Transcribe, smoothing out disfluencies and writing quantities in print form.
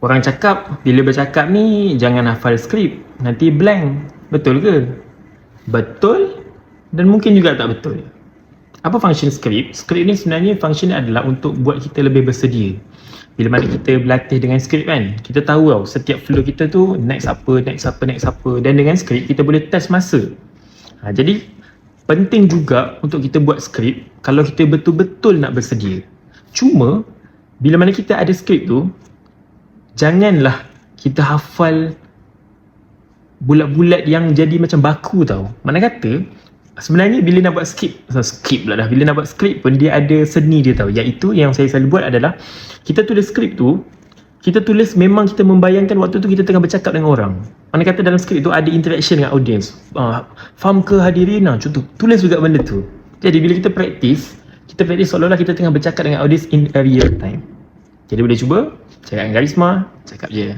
Orang cakap, bila bercakap ni jangan hafal skrip, nanti blank. Betul ke? Betul dan mungkin juga tak betul. Apa function skrip? Skrip ni sebenarnya function adalah untuk buat kita lebih bersedia. Bila mana kita berlatih dengan skrip kan, kita tahu tau setiap flow kita tu next apa, dan dengan skrip kita boleh test masa. Jadi penting juga untuk kita buat skrip kalau kita betul-betul nak bersedia. Cuma bila mana kita ada skrip tu, janganlah kita hafal bulat-bulat yang jadi macam baku tau. Mana kata sebenarnya bila nak buat bila nak buat skrip pun dia ada seni dia tau. Iaitu yang saya selalu buat adalah kita tulis skrip tu, kita tulis memang kita membayangkan waktu tu kita tengah bercakap dengan orang. Mana kata dalam skrip tu ada interaction dengan audience. Faham ke hadirin? Contoh, tulis juga benda tu. Jadi bila kita praktis seolah-olah kita tengah bercakap dengan audience in a real time. Jadi boleh cuba, cakap dengan Karisma, cakap je.